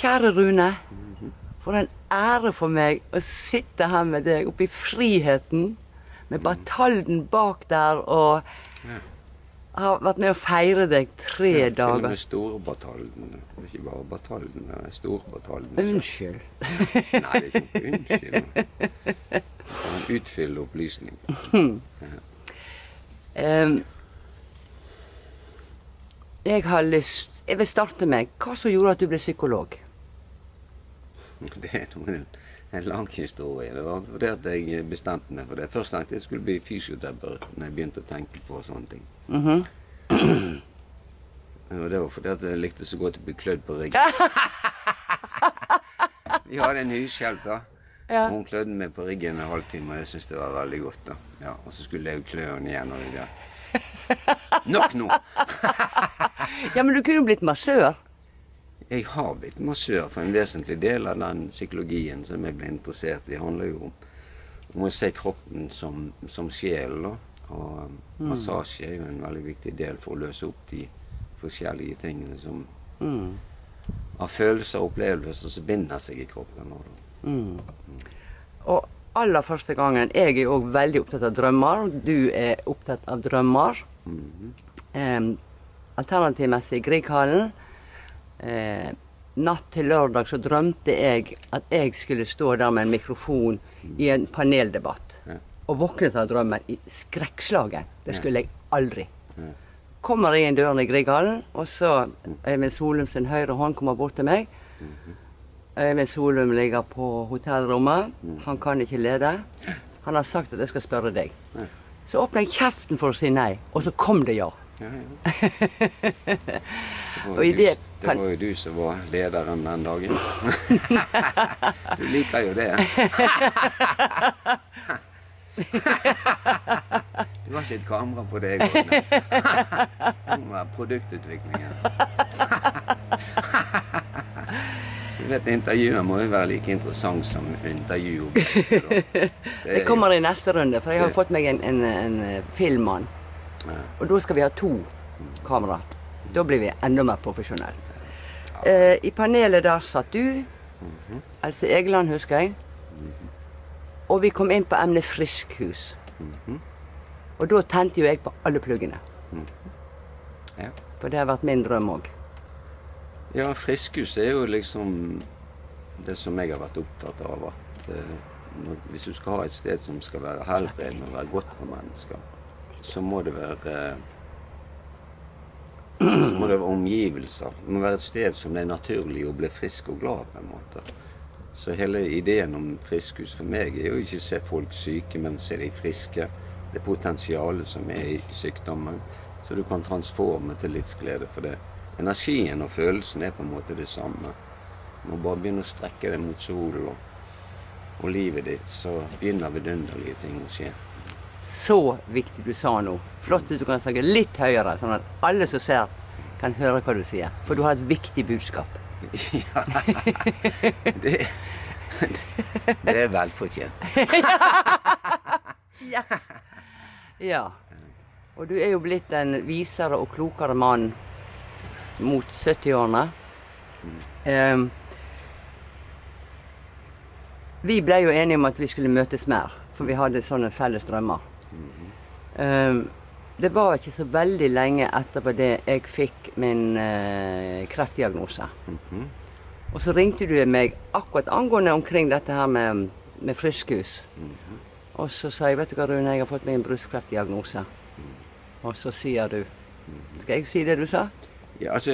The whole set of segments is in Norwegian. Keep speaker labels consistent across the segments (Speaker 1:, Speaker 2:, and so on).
Speaker 1: Kjære Rune, for en ære for meg å sitte her med deg oppe i friheten, med Batalden bak der, og har vært med å feire deg 3 dager.
Speaker 2: Til og med Storbatalden. Det ikke bare Batalden, det Storbatalden.
Speaker 1: Unnskyld.
Speaker 2: Nei, det ikke unnskyld. Det en utfyllende opplysning.
Speaker 1: Jeg vil starte med, hva som gjorde at du ble psykolog?
Speaker 2: Det en lang historie. Det var fordi at jeg bestemte meg for det. Først tenkte jeg skulle bli fysioterapeut når jeg begynte å tenke på sånne ting. Og det var fordi at jeg likte så godt å bli klødd på ryggen. Vi hadde en hushjelp da.
Speaker 1: Ja.
Speaker 2: Hun klødde meg på ryggen en halvtime, og jeg syntes det var veldig godt da. Ja, og så skulle jeg klø henne igjen og igjen. Nok nå!
Speaker 1: Ja, men du kunne jo blitt massør.
Speaker 2: Jeg har blitt massør, for en vesentlig del av den psykologien som jeg ble interessert i, handler jo om å se kroppen som sjel, da. Og massasje er jo en veldig viktig del for å løse opp de forskjellige tingene som av følelser og opplevelser som binder seg i kroppen.
Speaker 1: Og aller første gangen, jeg er jo også veldig opptatt av drømmer, du er opptatt av drømmer. Alternativmessig i Grieghallen, natt til lørdag så drømte jeg at jeg skulle stå der med en mikrofon i en paneldebatt. Og våknet av drømmen i skrekkslagen. Det skulle jeg aldri. Kommer jeg inn døren i Grieghallen, og så Eivind Solum sin høyre hånd kommer bort til meg. Eivind Solum ligger på hotellrommet. Han kan ikke lede. Han har sagt at jeg skal spørre deg. Så åpner jeg kjeften for å si nei, og så kom det ja.
Speaker 2: Det var jo du som var lederen den dagen. Du liker jo det. Du har ikke et kamera på deg. Det må være produktutviklingen. Du vet, intervjuet må jo være like interessant som intervju.
Speaker 1: Det kommer i neste runde, for jeg har fått meg en filmmann. Og da skal vi ha 2 kameraer. Da blir vi enda mer profesjonelle. I panelet der satt du, Else Egeland husker jeg, og vi kom inn på emnet Friskhus. Og da tente jo jeg på alle pluggene. For det har vært min drøm også.
Speaker 2: Ja, Friskhus er jo liksom det som jeg har vært opptatt av, at hvis du skal ha et sted som skal være helbredende og være godt for mennesker, så må det være omgivelser. Det må være et sted som det er naturlig å bli frisk og glad på en måte. Så hele ideen om Friskhus for meg er jo ikke å se folk syke, men se de friske. Det potensialet som er i sykdommen, så du kan transforme til livsglede for det. Energien og følelsen er på en måte det samme. Du må bare begynne å strekke det mot solen og livet ditt, så begynner vidunderlige ting å skje.
Speaker 1: Så viktig du sa nå. Flott at du kan snakke litt høyere, sånn at alle som ser kan høre hva du sier. For du har et viktig budskap.
Speaker 2: Ja, det er velfortjent.
Speaker 1: Yes. Ja. Og du er jo blitt en visere og klokere mann mot 70-årene. Vi ble jo enige om at vi skulle møtes mer, for vi hadde sånne felles drømmer. Det var ikke så veldig lenge etterpå det jeg fikk min kreftdiagnose. Og så ringte du meg akkurat angående omkring dette her med Friskhus. Og så sa jeg, vet du hva Rune, jeg har fått meg en brystkreftdiagnose. Og så sier du, skal jeg si det du sa?
Speaker 2: Ja, altså,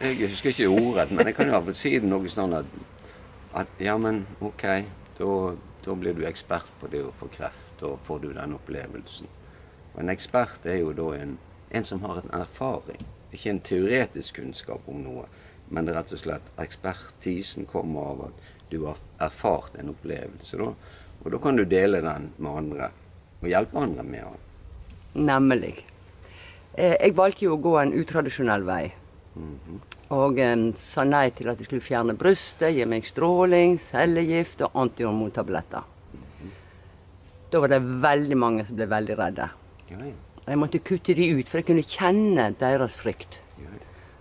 Speaker 2: jeg husker ikke ordet, men jeg kan jo i hvert fall si det noe sånn at ja, men ok, da blir du ekspert på det å få kreft, og får du den opplevelsen. Og en ekspert er jo da en som har en erfaring, ikke en teoretisk kunnskap om noe, men det er rett og slett ekspertisen kommer av at du har erfart en opplevelse da, og da kan du dele den med andre, og hjelpe andre med den.
Speaker 1: Nemlig. Jeg valgte jo å gå en utradisjonell vei, og sa nei til at jeg skulle fjerne brystet, gi meg stråling, cellegift og antihormontabletter. Da var det veldig mange som ble veldig redde. Jeg måtte kutte de ut, for jeg kunne kjenne deres frykt.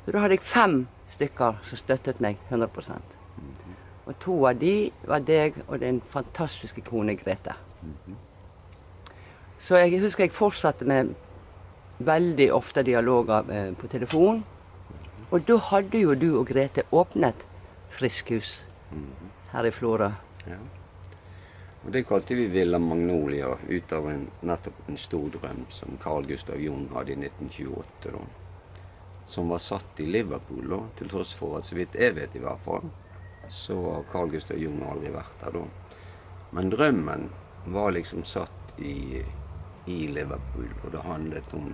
Speaker 1: Så da hadde jeg 5 stykker som støttet meg 100%. Og 2 av de var deg og din fantastiske kone Grete. Så jeg husker jeg fortsatte med veldig ofte dialoger på telefon. Og da hadde jo du og Grete åpnet Friskhus her i Florø.
Speaker 2: Ja. Og det kalte vi Villa Magnolia, ut av nettopp en stor drøm som Carl Gustav Jung hadde i 1928, da. Som var satt i Liverpool, da, til tross for at, så vidt jeg vet i hvert fall, så har Carl Gustav Jung aldri vært der da. Men drømmen var liksom satt i Liverpool, og det handlet om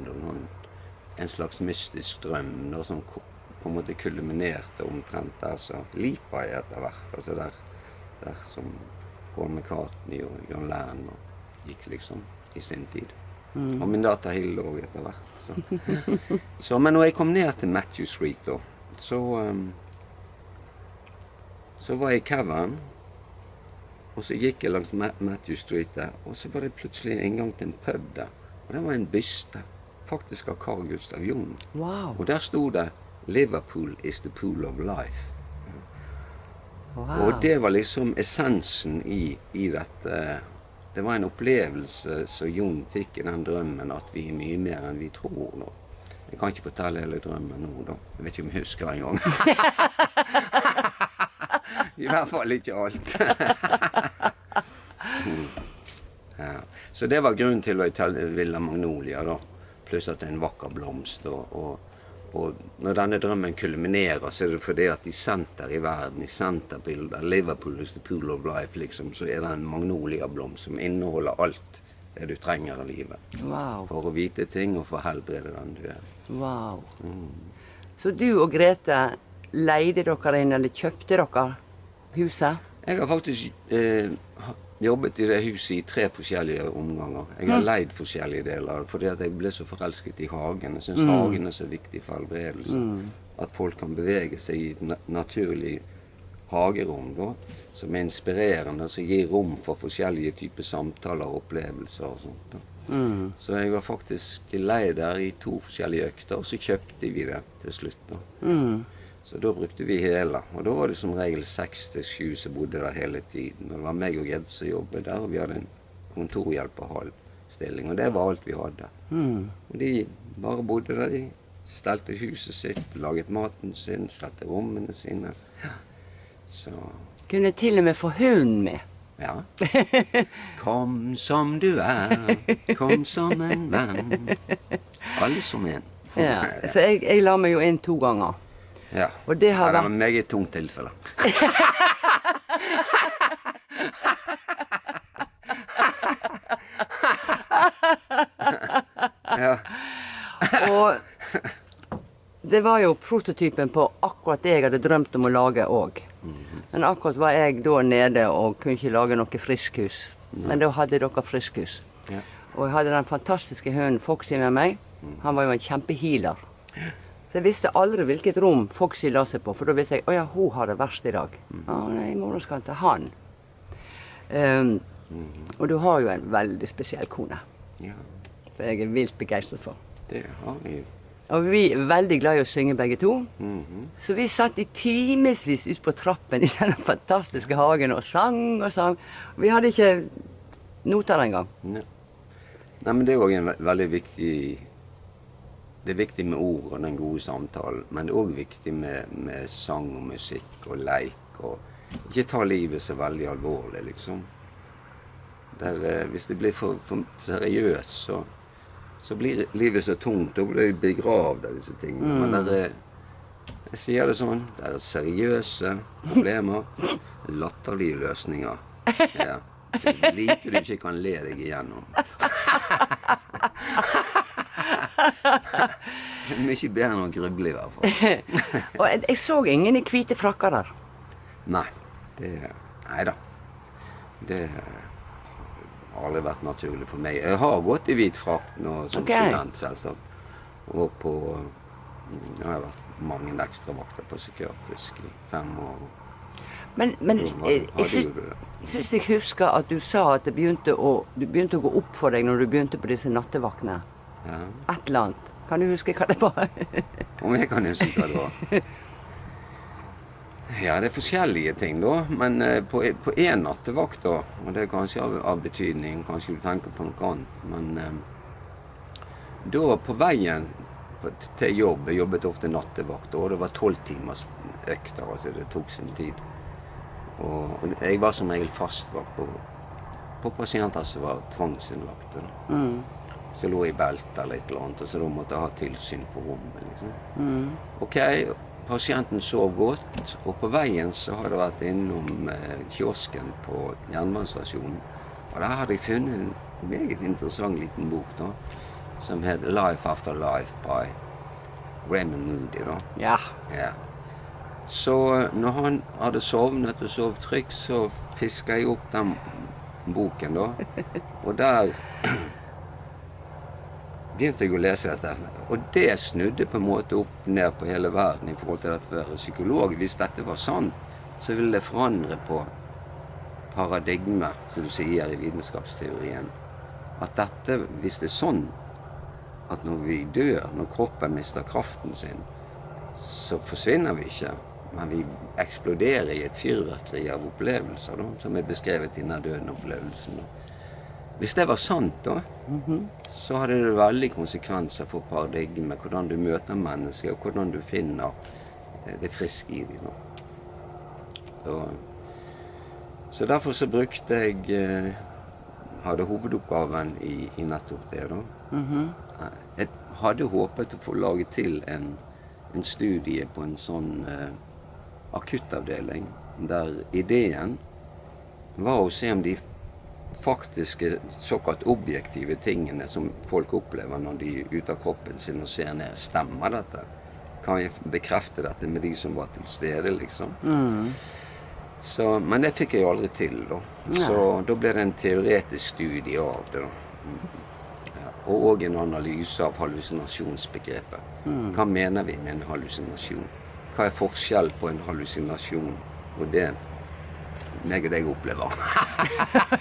Speaker 2: en slags mystisk drøm, da, som på en måte kulminerte omtrent der så Lipa etter hvert, altså der som Paul McCartney og John Lennon gikk liksom i sin tid. Og min data Hill også etter hvert. Så, men når jeg kom ned til Matthew Street da, så var jeg i Cavern, og så gikk jeg langs Matthew Street der, og så var det plutselig en gang til en pub der. Og det var en byste, faktisk av Carl Gustav Jung.
Speaker 1: Wow.
Speaker 2: Og der stod det Liverpool is the pool of life.
Speaker 1: Wow.
Speaker 2: Og det var liksom essensen i dette. Det var en opplevelse som Jung fikk i den drømmen, at vi er mye mer enn vi tror nå. Jeg kan ikke fortelle hele drømmen nå da. Jeg vet ikke om jeg husker en gang. I hvert fall ikke alt. Ja. Så det var grunnen til å ta Villa Magnolia da. Pluss at det er en vakker blomst og når denne drømmen kulminerer, så er det fordi at i senter i verden, i senterbildet, Liverpool is the pool of life, liksom, så er det en magnolia-blomst som inneholder alt det du trenger i livet.
Speaker 1: Wow.
Speaker 2: For å vite ting og for å helbrede den du er.
Speaker 1: Wow. Så du og Grete leide dere inn, eller kjøpte dere huset? Jeg
Speaker 2: har faktisk jobbet i det huset i 3 forskjellige omganger. Jeg har leid forskjellige deler, fordi at jeg ble så forelsket i hagen. Jeg synes hagen er så viktig for helbredelse. At folk kan bevege seg i et naturlig hagerom, da, som er inspirerende, som gir rom for forskjellige typer samtaler og opplevelser og sånt. Da. Så jeg var faktisk leid der i 2 forskjellige økter, og så kjøpte vi det til slutt. Da. Så da brukte vi hele, og da var det som regel 6-7 som bodde der hele tiden. Og det var meg og Gedd som jobbet der, og vi hadde en kontorhjelp på halv stilling, og det var alt vi hadde. Og de bare bodde der, de stelte huset sitt, laget maten sin, stelte rommene sine. Så...
Speaker 1: Kunne til og med få hunden med.
Speaker 2: Ja. Kom som du kom som en venn. Alle som en.
Speaker 1: Ja, så jeg la meg jo inn 2 ganger.
Speaker 2: Ja,
Speaker 1: og det har
Speaker 2: vært... Det var meget tungt tilfelle. Ja.
Speaker 1: Og det var jo prototypen på akkurat det jeg hadde drømt om å lage også. Men akkurat var jeg da nede og kunne ikke lage noe friskhus. Men da hadde dere friskhus.
Speaker 2: Ja.
Speaker 1: Og jeg hadde den fantastiske hunden Foxy med meg. Han var jo en kjempehealer. Så jeg visste aldri hvilket rom Foxy la seg på, for da visste jeg, åja, hun har det verst i dag. Nei, i morgen skal han til han. Og du har jo en veldig spesiell kone.
Speaker 2: Ja.
Speaker 1: For jeg er vilt begeistret for.
Speaker 2: Det har vi.
Speaker 1: Og vi er veldig glad i å synge begge to. Så vi satt i timesvis ut på trappen i denne fantastiske hagen og sang og sang. Vi hadde ikke noter engang.
Speaker 2: Nei, men det er jo en veldig viktig... Det er viktig med ord og den gode samtalen, men det er også viktig med sang og musikk og leik, og ikke ta livet så veldig alvorlig, liksom. Hvis det blir for seriøst, så blir livet så tungt, da blir det begravd av disse tingene. Men jeg sier det sånn, det er seriøse problemer, latterlige løsninger. Ja. Like du ikke kan le deg igjennom. Det er mye bedre enn å gruble i hvert fall.
Speaker 1: Og jeg så ingen i hvite frakker der.
Speaker 2: Nei, neida. Det har aldri vært naturlig for meg. Jeg har gått i hvit frakk nå som student, selvsagt. Og jeg har vært mange ekstra vakter på psykiatrisk i 5 år.
Speaker 1: Men jeg synes jeg husker at du sa at det begynte å gå opp for deg når du begynte på disse nattevaktene.
Speaker 2: Ja.
Speaker 1: Et eller annet. Kan du huske hva det var?
Speaker 2: Om jeg kan huske hva det var? Ja, det forskjellige ting da, men på en nattevakt da, og det kanskje av betydning, kanskje du tenker på noe annet, men da på veien til jobb, jeg jobbet ofte nattevakt, og det var 12 timers økter, altså det tok sin tid. Og jeg var som regel fastvakt på pasienter som var tvangsinnlagte. Så lå i belte eller et eller annet, og så da måtte jeg ha tilsyn på rommet. Liksom. Ok, pasienten sov godt, og på veien så hadde jeg vært innom kiosken på jernbanestasjonen. Og der hadde jeg funnet en meget interessant liten bok da, som het Life After Life by Raymond Moody. Da.
Speaker 1: Ja.
Speaker 2: Ja. Så når han hadde sovnet og sov trygt, så fisket jeg opp den boken da. Og der begynte jeg å lese dette. Og det snudde på en måte opp ned på hele verden i forhold til dette å være psykolog. Hvis dette var sant, så ville det forandre på paradigmet, som du sier i vitenskapsteorien. At dette, hvis det er sånn, at når vi dør, når kroppen mister kraften sin, så forsvinner vi ikke. Men vi eksploderer i et fyrverkeri av opplevelser, da, som er beskrevet i denne døden-opplevelsen. Hvis det var sant, da, så hadde det veldig konsekvenser for paradigmet, hvordan du møter mennesker, og hvordan du finner det friske i dem. Så derfor så brukte jeg, hadde hovedoppgaven i nettopp det. Da. Jeg hadde håpet å få laget til en studie på en sånn akuttavdeling, der ideen var å se om de faktiske såkalt objektive tingene som folk opplever når de er ute av kroppen sin og ser ned. Stemmer dette? Kan jeg bekrefte dette med de som var til stede, liksom? Så, men det fikk jeg aldri til, da. Så da ble det en teoretisk studie av det, da. Ja, og en analyse av hallusinasjonsbegrepet. Hva mener vi med en hallusinasjon? Hva er forskjell på en hallusinasjon og det meg og deg opplever?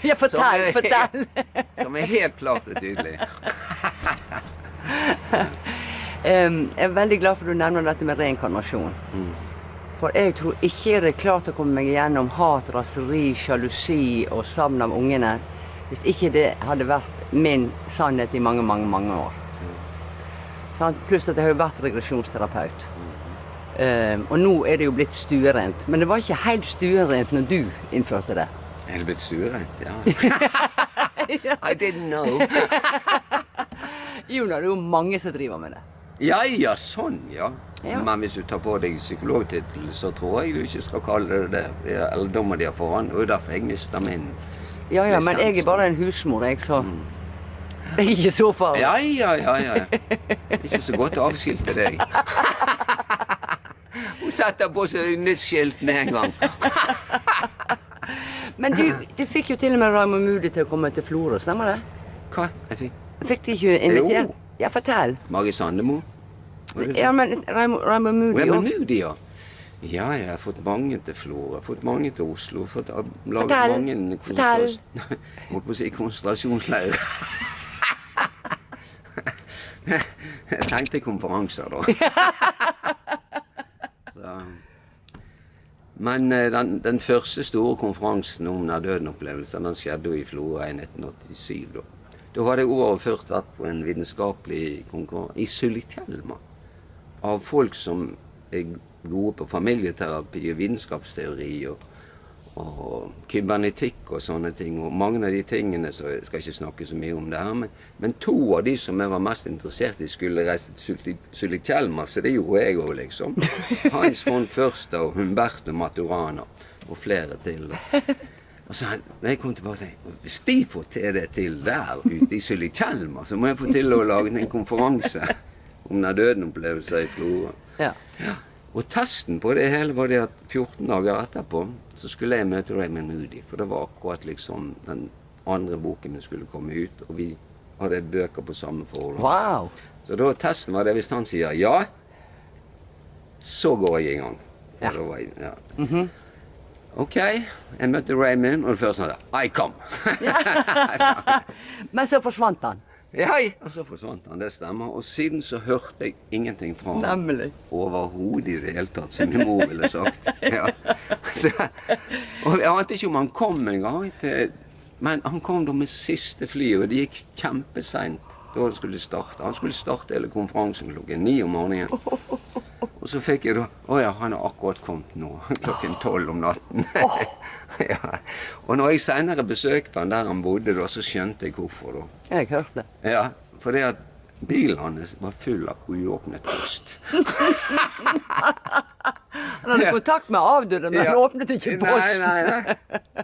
Speaker 1: Ja, fortell!
Speaker 2: Som er helt klart og tydelig.
Speaker 1: Jeg er veldig glad for at du nevner dette med reinkarnasjon. For jeg tror ikke jeg hadde klart å komme meg igjennom hat, raseri, sjalusi og savn av ungene hvis ikke det hadde vært min sannhet i mange, mange, mange år. Pluss at jeg har jo vært regresjonsterapeut. Og nå er det jo blitt stuerent. Men det var ikke helt stuerent når du innførte det.
Speaker 2: Er det blitt stuerent, ja. I didn't know.
Speaker 1: Jo, det er jo mange som driver med det.
Speaker 2: Ja, sånn, ja. Men hvis du tar på deg psykologtittel, så tror jeg du ikke skal kalle det det. Eller da må de ha forhånd, og derfor jeg mister min
Speaker 1: Ja, men jeg er bare en husmor, jeg, så det er ikke så farlig.
Speaker 2: Ja. Ikke så godt avskilt til deg. Hun setter på seg nytt skilt med en gang. Men
Speaker 1: du fikk jo til og med Raymond Moody til å komme til Florø, stemmer det?
Speaker 2: Hva? Jeg
Speaker 1: fikk de ikke invitert? Ja, fortell.
Speaker 2: Marie Sandemo?
Speaker 1: Ja, men Raymond Moody
Speaker 2: Raymond Moody, ja. Ja, jeg har fått mange til Florø, fått mange til Oslo, fått laget mange holdt på å si konsentrasjonsleirer. Jeg tenkte konferanser, da. Men den første store konferansen om nær-døden-opplevelsen, den skjedde jo i Florø i 1987, da. Da hadde jeg overført vært på en vitenskapelig konkurranse i Sulitjelma av folk som er gode på familieterapi og vitenskapsteori og kybernetikk og sånne ting. Og mange av de tingene, så jeg skal ikke snakke så mye om det her, men to av de som jeg var mest interessert i skulle reise til Sulitjelma, så det gjorde jeg også, liksom. Hans von Förster og Humberto Maturana og flere til. Og så når jeg kom tilbake, hvis de får til det til der ute i Sulitjelma, så må jeg få til å lage en konferanse om nær-døden-opplevelser i Florø. Ja. Og testen på det hele var det at 14 dager etterpå så skulle jeg møte Raymond Moody, for det var akkurat liksom den andre boken skulle komme ut, og vi hadde bøker på samme forhold.
Speaker 1: Wow!
Speaker 2: Så da testen var det, hvis han sier ja, så går jeg i gang. For da var jeg, Ok, jeg møtte Raymond, og det første han sa, I come.
Speaker 1: Men så forsvant han.
Speaker 2: Ja, og så forsvant han, det stemmer. Og siden så hørte jeg ingenting fra ham.
Speaker 1: Nemlig.
Speaker 2: Overhodet i det hele tatt, som min mor ville sagt. Ja. Så, og jeg ante ikke om han kom en gang, men han kom da med siste fly, og det gikk kjempesent da det skulle starte. Han skulle starte hele konferansen klokken 9 om morgenen. Og så fikk jeg da, ja, han har akkurat kommet nå, klokken 12 om natten. Ja. Og når jeg senere besøkte han der han bodde da, så skjønte jeg hvorfor da.
Speaker 1: Jeg hørte.
Speaker 2: Ja, for det at bilen hans var full av uåpnet post.
Speaker 1: Han hadde kontakt med avdøde, men han åpnet ikke posten.
Speaker 2: Nei,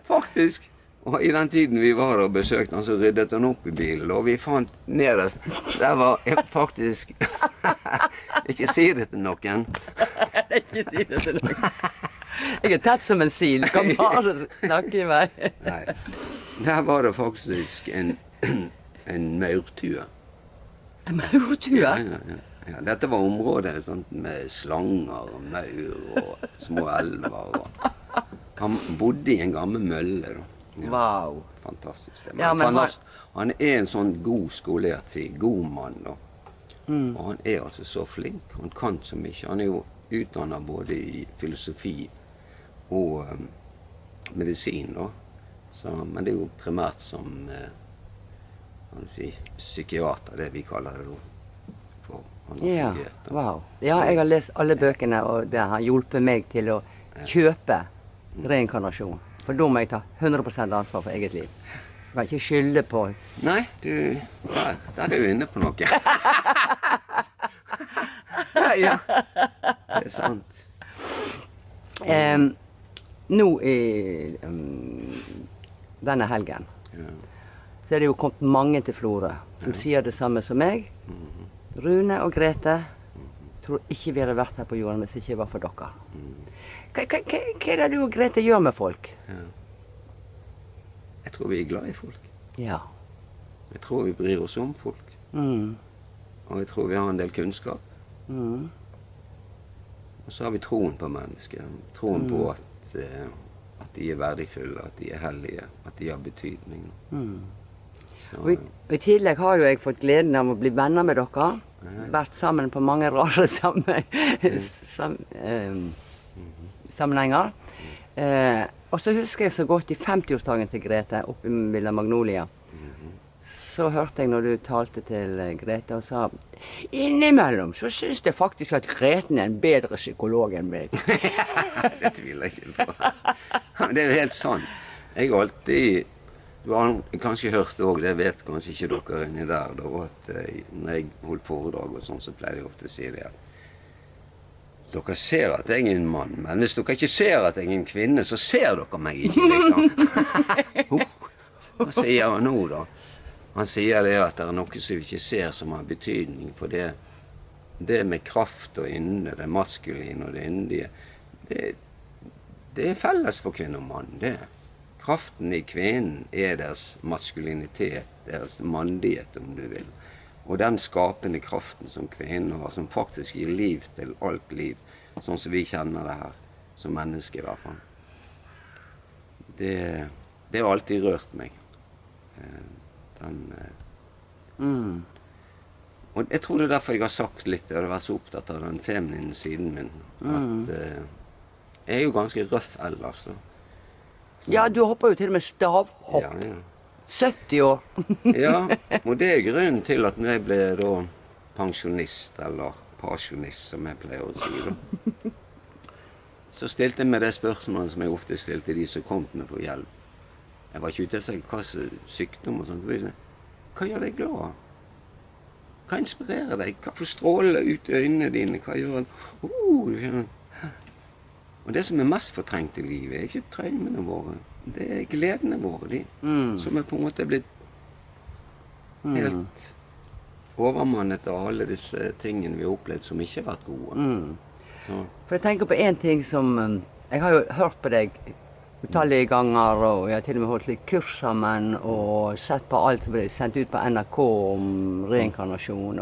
Speaker 2: faktisk. Og i den tiden vi var der og besøkte han, så ryddet han opp i bilen, og vi fant nederst. Der var jeg faktisk... Ikke si det til noen.
Speaker 1: Ikke si det til noen. Jeg er tett som en sil, kan bare snakke i meg.
Speaker 2: Nei, der var det faktisk en maurtue.
Speaker 1: En maurtue?
Speaker 2: Ja, dette var området sant, med slanger og maur og små elver. Han bodde i en gammel mølle da. Ja,
Speaker 1: wow.
Speaker 2: Fantastisk det.
Speaker 1: Ja,
Speaker 2: han er en sånn god skolert fyr, god mann da. Og han er altså så flink, han kan så mye. Han er jo utdannet både i filosofi og medisin da. Så, men det er jo primært som psykiater, det vi kaller det da. For han har fungert, da.
Speaker 1: Wow. Ja, jeg har lest alle bøkene, og det har hjulpet meg til å kjøpe reinkarnasjon. For da må jeg ta 100% ansvar for eget liv. Jeg kan ikke skylde på...
Speaker 2: Nei, der er du inne på noe. Ja, det er sant.
Speaker 1: Nå i denne helgen, så er det jo kommet mange til Florø, som sier det samme som meg. Rune og Grete tror ikke vi hadde vært her på jorden hvis det ikke var for dere. Hva er det du og Grete gjør med folk?
Speaker 2: Ja. Jeg tror vi er glad i folk.
Speaker 1: Ja.
Speaker 2: Jeg tror vi bryr oss om folk. Og jeg tror vi har en del kunnskap. Og så har vi troen på mennesker. Troen på at de er verdifulle, at de er hellige, at de har betydning.
Speaker 1: Og i tillegg har jo jeg fått gleden av å bli venner med dere. Vært sammen på mange rare sammenhenger. Og så husker jeg så godt i 50-årsdagen til Grete oppe i Villa Magnolia. Så hørte jeg når du talte til Grete og sa innimellom så synes jeg faktisk at Greten er en bedre psykolog enn meg.
Speaker 2: Det tviler jeg ikke på. Det er jo helt sant. Jeg har alltid... Du har kanskje hørt det også, det vet kanskje ikke dere inni der, da, at når jeg holdt foredrag og sånn, så pleier jeg ofte å si det at dere ser at jeg er en mann, men hvis dere ikke ser at jeg er en kvinne, så ser dere meg ikke, liksom. Hva sier han nå, da? Han sier det at det er noe som vi ikke ser som har betydning, for det med kraft og ynde, det maskuline og det yndige, det er felles for kvinne og mann, det. Kraften i kvinnen er deres maskulinitet, deres mandighet, om du vil. Og den skapende kraften som kvinnen har, som faktisk gir liv til alt liv, sånn som vi kjenner det her, som menneske i hvert fall. Det har alltid rørt meg. Og jeg tror det er derfor jeg har sagt litt, jeg har vært så opptatt av den feminine siden min, at jeg er jo ganske røff ellers, da.
Speaker 1: Ja, du hopper jo til og med stavhopp.
Speaker 2: Ja.
Speaker 1: 70 år.
Speaker 2: Ja, og det er grunnen til at når jeg ble da pensjonist, eller pasjonist, som jeg pleier å si da, så stilte jeg meg det spørsmålet som jeg ofte stilte de som kom til meg for hjelp. Jeg var ikke ute til å si hva sykdom og sånt. Hva gjør deg glad? Hva inspirerer deg? Hva får stråle ut i øynene dine? Hva gjør han? Og det som er mest fortrengt i livet er ikke trøymene våre. Det er gledene våre, som er på en måte blitt helt overmannet av alle disse tingene vi har opplevd som ikke har vært gode.
Speaker 1: For jeg tenker på en ting som... Jeg har jo hørt på deg utallige ganger, og jeg har til og med holdt litt kurs sammen, og sett på alt som ble sendt ut på NRK om reinkarnasjon.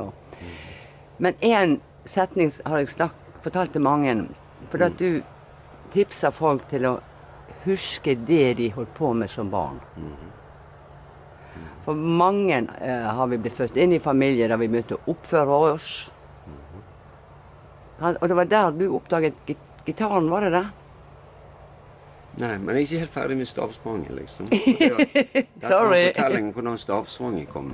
Speaker 1: Men en setning har jeg fortalt til mange, for at du tipser folk til å huske det de holdt på med som barn. For mange har vi blitt født inn i familier der vi begynte å oppføre oss. Og det var der du oppdaget gitaren, var det det?
Speaker 2: Nei, men jeg er ikke helt ferdig med stavspranget, liksom. Dette var en fortelling om hvordan stavspranget kom.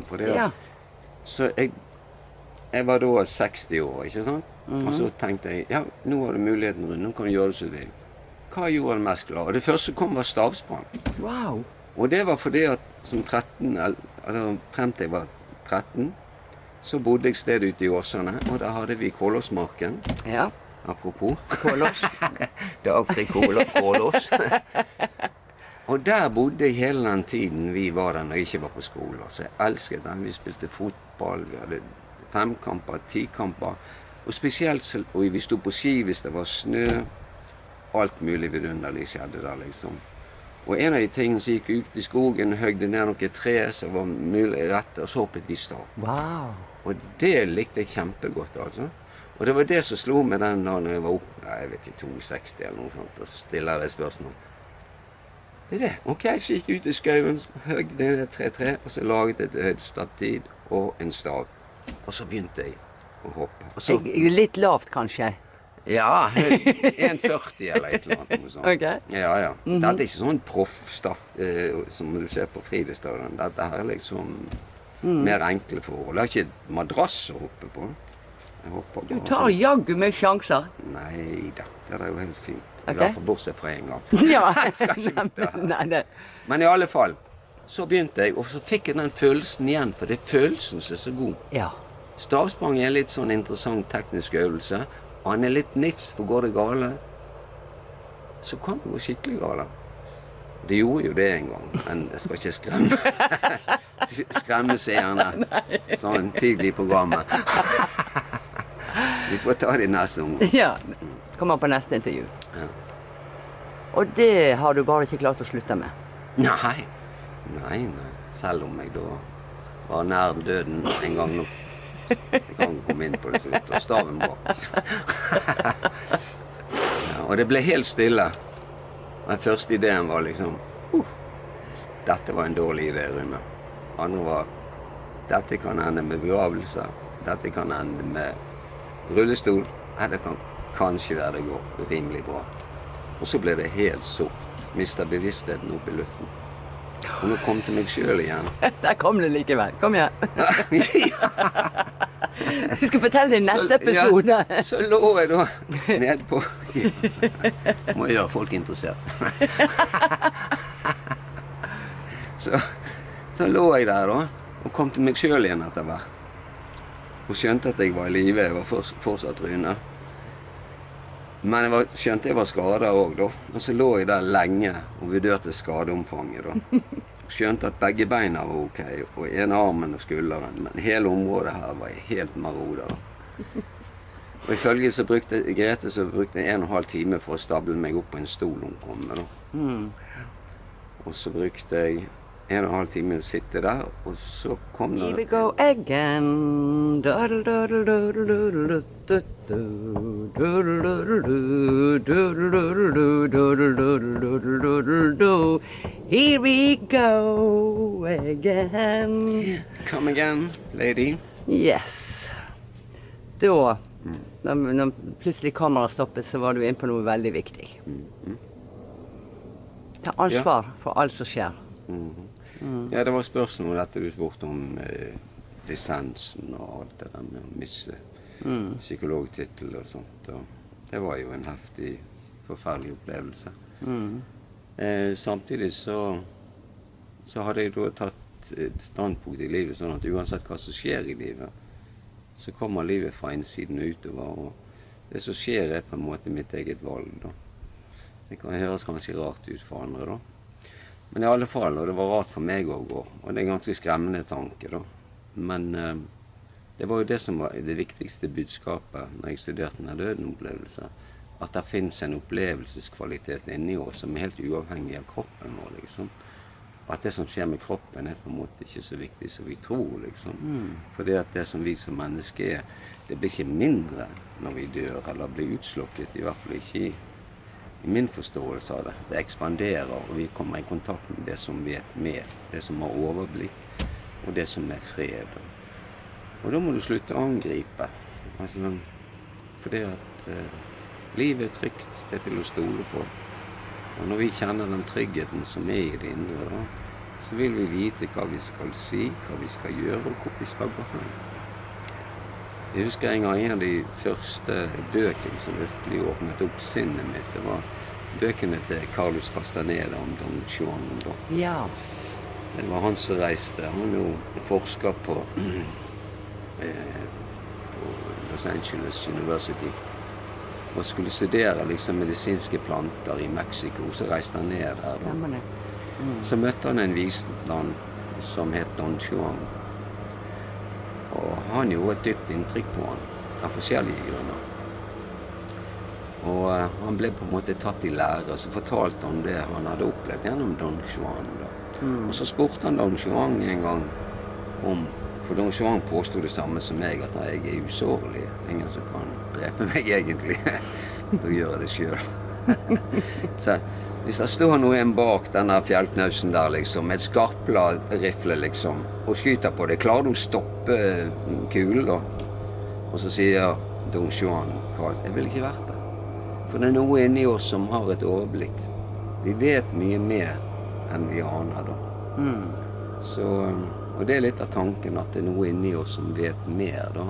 Speaker 2: Så jeg var da 60 år, ikke sant? Og så tenkte jeg, ja, nå har du muligheten, nå kan du gjøre det som du vil. Hva gjorde det mest glad? Og det første som kom var stavsprang.
Speaker 1: Wow.
Speaker 2: Og det var fordi at som 13, eller frem til jeg var 13, så bodde jeg sted ute i Åsane, og der hadde vi Kålåsmarken.
Speaker 1: Ja.
Speaker 2: Apropos.
Speaker 1: Kålås.
Speaker 2: Dagfri Kålås. Og der bodde jeg hele den tiden vi var der når jeg ikke var på skole. Så jeg elsket den. Vi spilte fotball, vi hadde 5-kamper, 10-kamper. Og spesielt, og vi stod på ski hvis det var snø. Alt mulig vidunderlig skjedde der, liksom. Og en av de tingene som gikk ut i skogen, høgde ned noen tre som var mulig rett, og så hoppet vi stav.
Speaker 1: Wow.
Speaker 2: Og det likte jeg kjempegodt, altså. Og det var det som slo meg den da når jeg var oppe, jeg vet ikke, 62 eller noe sånt, og så stiller jeg det spørsmål. Det er det. Ok, så gikk jeg ut i skauen, høgde ned 3-3, og så laget jeg et høyt stativ og en stav. Og så begynte jeg å hoppe. Og så,
Speaker 1: Litt lavt, kanskje?
Speaker 2: ja, 1,40 eller et eller annet. Noe sånt.
Speaker 1: Ok.
Speaker 2: Ja, ja. Dette er ikke sånn proffstaff som du ser på friidrettsstadion. Dette her er liksom mer enkle forhold. Det er ikke et madrass å hoppe på. Jeg hopper
Speaker 1: Du
Speaker 2: bare
Speaker 1: tar
Speaker 2: sånn.
Speaker 1: jaggu med sjanser.
Speaker 2: Nei da, det er jo helt fint. I
Speaker 1: Ok.
Speaker 2: hvert fall bortsett fra en gang.
Speaker 1: Ja.
Speaker 2: Jeg skal ikke bytte her.
Speaker 1: Nei, det.
Speaker 2: Men i alle fall, så begynte jeg, og så fikk jeg den følelsen igjen, for det er følelsen som er så god.
Speaker 1: Ja.
Speaker 2: Stavsprang er en litt sånn interessant teknisk øvelse. Han er litt nifs, for går det gale, så kan det gå skikkelig gale. Det gjorde jo det en gang, men jeg skal ikke skremme seerne sånn tidlig i programmet. Vi får ta det neste omgang.
Speaker 1: Ja. Kommer på neste intervju.
Speaker 2: Ja.
Speaker 1: Og det har du bare ikke klart å slutte med.
Speaker 2: Nei. Selv om jeg da var nær døden en gang nå. Jeg kan komme inn på det så vidt, og staven bak. Ja, og det ble helt stille. Den første ideen var liksom, dette var en dårlig idé, Rune. Andre var, dette kan ende med begravelse, dette kan ende med rullestol, det kan kanskje være det går rimelig bra. Og så ble det helt sort, mistet bevisstheten opp i luften. Og nå kom til meg selv igjen.
Speaker 1: Der kom det likevel. Kom igjen. Du skal fortelle det i neste episode.
Speaker 2: Ja, så lå jeg da ned på... Må gjøre folk interessert. Så lå jeg der da, og kom til meg selv igjen etter hvert. Og skjønte at jeg var i live, jeg var fortsatt Rune. Men skjønte jeg var skadet også da. Og så lå jeg der lenge og vurderte skadeomfanget da. Skjønte at begge beina var ok, og en armen og skulderen, men hele området her var helt maroder da. Og ifølge Grete så brukte jeg 1,5 time for å stable meg opp på en stol hun kom med da. Og så brukte jeg 1,5 time å sitte der, og så kom det...
Speaker 1: Here we go again. Here we go again.
Speaker 2: Come again, lady.
Speaker 1: Yes. Da, når plutselig kameraet stoppet, så var du inne på noe veldig viktig. Ta ansvar for alt som skjer.
Speaker 2: Ja, det var spørsmål dette du spurte om lisensen og alt det der med å miste psykologtittel og sånt. Og det var jo en heftig, forferdelig opplevelse. Samtidig så hadde jeg da tatt et standpunkt i livet, sånn at uansett hva som skjer i livet, så kommer livet fra innsiden utover, og det som skjer er på en måte mitt eget valg da. Det kan høres kanskje rart ut for andre da. Men i alle fall, og det var rart for meg å gå, og det er en ganske skremmende tanke da. Men det var jo det som var det viktigste budskapet når jeg studerte denne døden-opplevelse, at det finnes en opplevelseskvalitet inni oss som er helt uavhengig av kroppen vår, liksom. At det som skjer med kroppen er på en måte ikke så viktig som vi tror, liksom. Fordi at det som vi som mennesker er, det blir ikke mindre når vi dør, eller blir utslukket, i hvert fall ikke i min forståelse av det. Det ekspanderer, og vi kommer i kontakt med det som vet mer, det som har overblikk, og det som fred. Og da må du slutte å angripe. Altså, fordi at livet trygt, det til å stole på. Og når vi kjenner den tryggheten som i det indre, da, så vil vi vite hva vi skal si, hva vi skal gjøre, og hvor vi skal gå hen. Jeg husker en av de første bøkene som virkelig åpnet opp sinnet mitt. Det var bøkene til Carlos Castaneda om Don Juan.
Speaker 1: Ja.
Speaker 2: Det var han som reiste. Han jo forsker på Los Angeles University. Og skulle studere liksom medisinske planter i Mexico, så reiste han ned der. Så møtte han en vismann som het Don Juan. Og han gjorde et dypt inntrykk på han, av forskjellige grunner. Og han ble på en måte tatt i lære, og så fortalte han det han hadde opplevd gjennom Don Juan. Og så spurte han Don Juan en gang om, for Don Juan påstod det samme som meg, at jeg er usårlig. Ingen som kan drepe meg egentlig, og gjøre det selv. Så hvis det står noen bak denne fjellknausen der, liksom, med et skarpla rifle, liksom, og skyter på det, klarer du å stoppe kulen, da? Og så sier Don Juan kaldt, jeg vil ikke vært der. For det er noe inni oss som har et overblikk. Vi vet mye mer enn vi aner, da. Så, og det er litt av tanken, at det er noe inni oss som vet mer, da.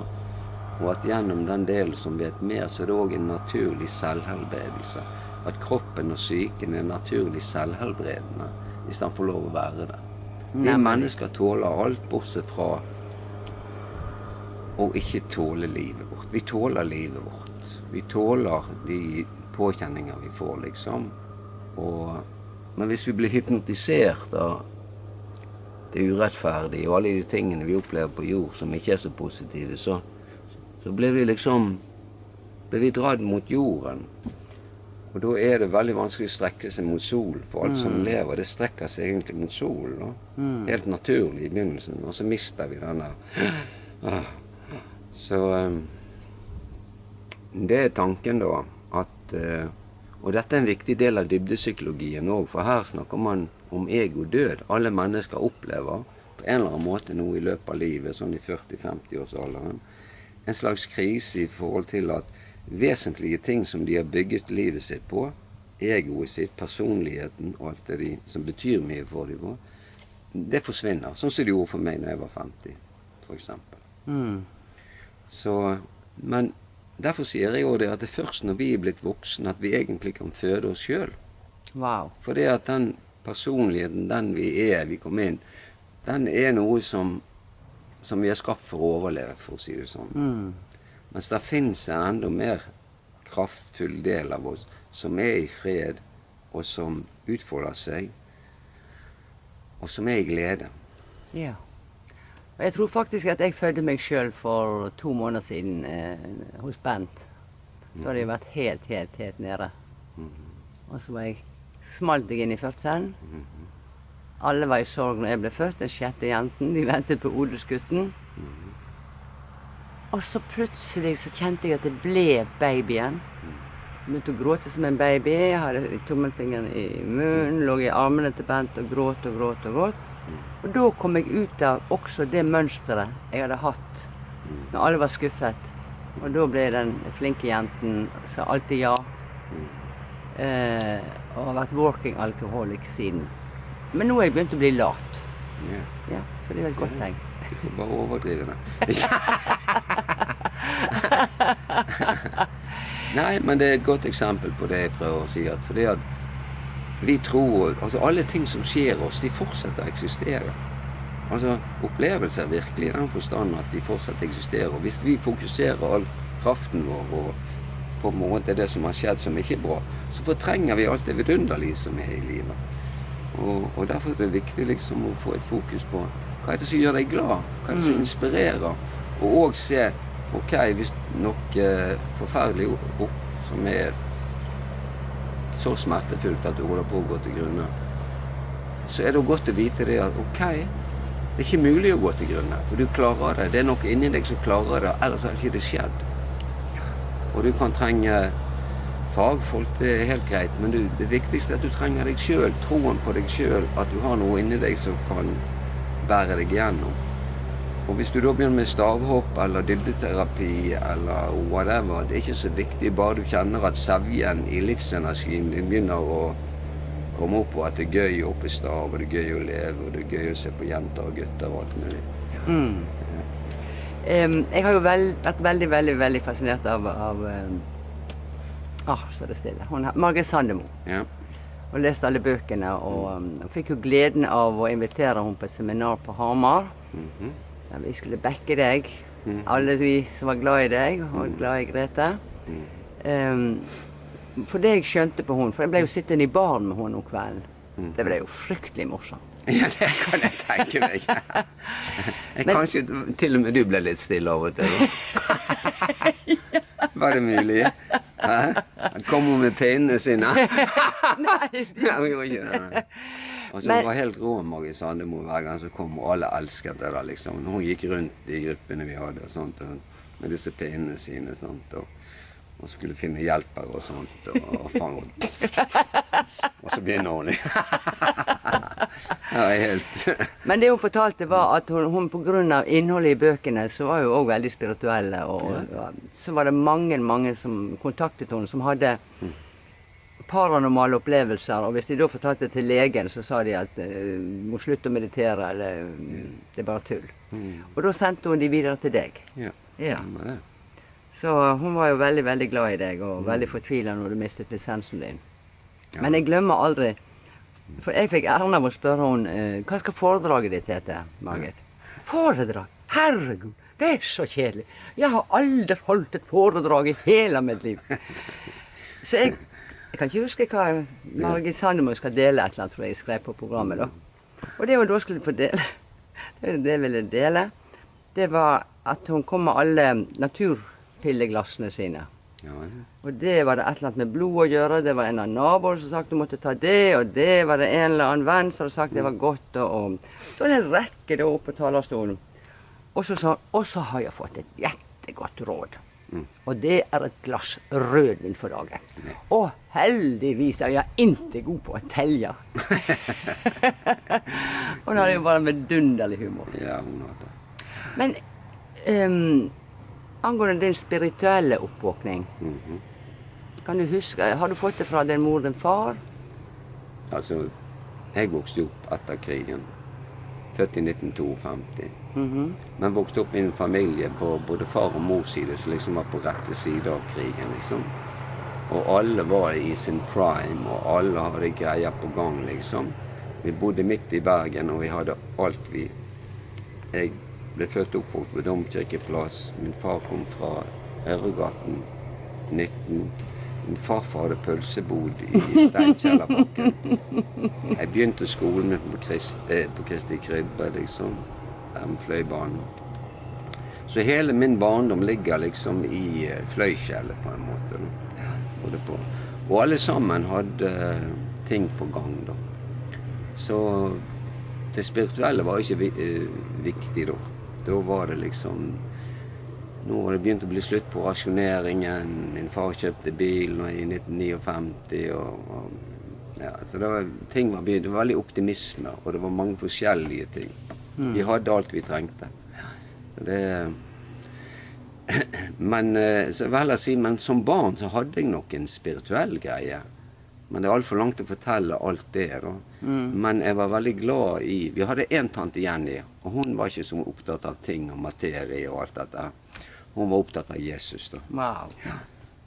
Speaker 2: Og at gjennom den delen som vet mer, så er det også en naturlig selvhelbredelse. At kroppen og psyken er naturlig selvhelbredende, hvis den får lov å være det. Vi mennesker tåler alt bortsett fra å ikke tåle livet vårt. Vi tåler livet vårt. Vi tåler de påkjenninger vi får, liksom. Men hvis vi blir hypnotisert av det urettferdige og alle de tingene vi opplever på jord som ikke er så positive, så blir vi dratt mot jorden. Og da er det veldig vanskelig å strekke seg mot sol, for alt som lever, det strekker seg egentlig mot sol, da. Helt naturlig i begynnelsen, og så mister vi denne. Så det er tanken da, at, og dette er en viktig del av dybdepsykologien også, for her snakker man om ego-død. Alle mennesker opplever på en eller annen måte noe i løpet av livet, sånn i 40-50-årsalderen, en slags krise i forhold til at vesentlige ting som de har bygget livet sitt på, egoet sitt, personligheten og alt det som betyr mye for dem, det forsvinner. Sånn som det gjorde for meg når jeg var 50, for eksempel. Så, men derfor sier jeg jo det at det er først når vi er blitt voksne at vi egentlig kan føde oss selv.
Speaker 1: Wow.
Speaker 2: For det at den personligheten, den vi kom inn, den er noe som vi er skapt for å overleve, for å si det sånn. Mens det finnes en enda mer kraftfull del av oss som er i fred, og som utfolder seg, og som er i glede.
Speaker 1: Ja. Og jeg tror faktisk at jeg fødte meg selv for 2 måneder siden hos Bent. Da hadde jeg vært helt nede. Og så smalt jeg inn i fødselen. Alle var i sorg når jeg ble født, den 6. jenten. De ventet på odelsgutten. Og så plutselig så kjente jeg at det ble babyen. Jeg begynte å gråte som en baby. Jeg hadde tommelfingeren i munnen, lå i armene til Bent og gråt. Og da kom jeg ut av også det mønstret jeg hadde hatt når alle var skuffet. Og da ble den flinke jenten, sa alltid ja. Og har vært working alcoholic siden. Men nå er jeg begynt å bli lat. Ja, så det er et godt tegn.
Speaker 2: Du får bare overdrive det. Nei, men det er et godt eksempel på det jeg prøver å si. Fordi at vi tror, altså alle ting som skjer oss, de fortsetter å eksistere. Altså opplevelser virkelig i den forstand at de fortsetter å eksistere. Og hvis vi fokuserer all kraften vår og på en måte det som har skjedd som ikke er bra, så fortrenger vi alt det vidunderlige som er i livet. Og derfor er det viktig liksom å få et fokus på hva er det som gjør deg glad, hva er det som inspirerer, og også se, ok, hvis noe forferdelig som er så smertefullt at du holder på å gå til grunne, så er det godt å vite det at ok, det er ikke mulig å gå til grunne, for du klarer det, det er noe inni deg som klarer det, ellers har ikke det skjedd. Og du kan trenge fagfolk, det er helt greit, men det viktigste er at du trenger deg selv, troen på deg selv, at du har noe inni deg som kan bære deg gjennom. Og hvis du da begynner med stavhopp eller dybdeterapi eller whatever, det ikke så viktig, bare du kjenner at sevjen i livsenergien din begynner å komme opp, og at det er gøy å oppe stav, og det er gøy å leve, og det er gøy å se på jenter og gutter og alt mulig.
Speaker 1: Jeg har jo vært veldig, veldig, veldig fascinert av så er det stille. Margit Sandemo.
Speaker 2: Ja.
Speaker 1: Og leste alle bøkene, og fikk jo gleden av å invitere henne på et seminar på Hamar. Der vi skulle backe deg, alle vi som var glad i deg, og glad i Grete. For det jeg skjønte på henne, for jeg ble jo sittende i baren med henne om kvelden. Det ble jo fryktelig morsomt.
Speaker 2: Ja, det kan jeg tenke meg. Kanskje til og med du ble litt stille av og til. Var det mulig? Han kom hun med pinnene sine. Nei. Hun gjorde ikke det. Og så var helt rå Margit Sandemo hver gang så kom, og alle elsket det da, liksom. Hun gikk rundt i gruppene vi hadde, og sånt, med disse pinnene sine, sånt, og skulle finne hjelper og sånt, og faen. Og så begynner hun. Ja, helt. Men
Speaker 1: det hun fortalte var at hun på grunn av innholdet i bøkene, så var hun også veldig spirituelle, og så var det mange som kontaktet henne, som hadde paranormale opplevelser, og hvis de da fortalte til legen, så sa de at må slutte å meditere, eller det er bare tull. Og da sendte hun de videre til deg.
Speaker 2: Ja, stemmer det.
Speaker 1: Så hun var jo veldig, veldig glad i deg, og veldig fortvilet når du mistet lisensen din. Men jeg glemmer aldri, for jeg fikk æren av å spørre henne, hva skal foredraget ditt hete, Margit? Foredrag? Herregud, det er så kjedelig. Jeg har aldri holdt et foredrag i hele mitt liv. Så jeg kan ikke huske hva Margit Sandemo skal dele et eller annet, tror jeg skrev på programmet da. Og det hun da skulle få dele, det jeg ville dele, det var at hun kom med alle naturpilleglassene sine. Og det var det et eller annet med blod å gjøre, det var en av naboer som sagt du måtte ta det, og det var det en eller annen venn som hadde sagt det var godt, og så var det en rekke da oppe på talerstolen. Og så sa hun, og så har jeg fått et jättegodt råd. Og det er et glass rødvin for dagen. Og heldigvis er jeg ikke god på å telja. Hun hadde jo bare med dunderlig humor.
Speaker 2: Ja, hun hadde.
Speaker 1: Men angående din spirituelle oppvåkning, kan du huske, har du fått det fra din mor og din far?
Speaker 2: Altså, jeg vokste opp etter krigen. Født i 1952. Men vokste opp i en familie på både far og mors side, som liksom var på rette side av krigen, liksom. Og alle var i sin prime, og alle hadde greier på gang, liksom. Vi bodde midt i Bergen, og vi hadde alt vi... Jeg ble født opp på Domkirkeplass. Min far kom fra Øregaten 19. Min farfar hadde pølsebod i Steinkjellerbakken. Jeg begynte skolen på Kristi Krybbe, liksom. Fløibanen. Så hele min barndom ligger liksom i fløykjellet på en måte. Og alle sammen hadde ting på gang da. Så det spirituelle var ikke viktig da. Da var det liksom... Nå var det begynt å bli slutt på rasjoneringen. Min far kjøpte bil i 1959, så det var, ting var begynt. Det var veldig optimisme, og det var mange forskjellige ting. Vi hadde alt vi trengte. Så det... Men, så vel å si, men som barn så hadde jeg nok en spirituell greie. Men det er alt for langt å fortelle alt det da. Men jeg var veldig glad i... Vi hadde en tante Jenny, og hun var ikke så opptatt av ting og materie og alt dette. Hun var opptatt av Jesus da.
Speaker 1: Wow.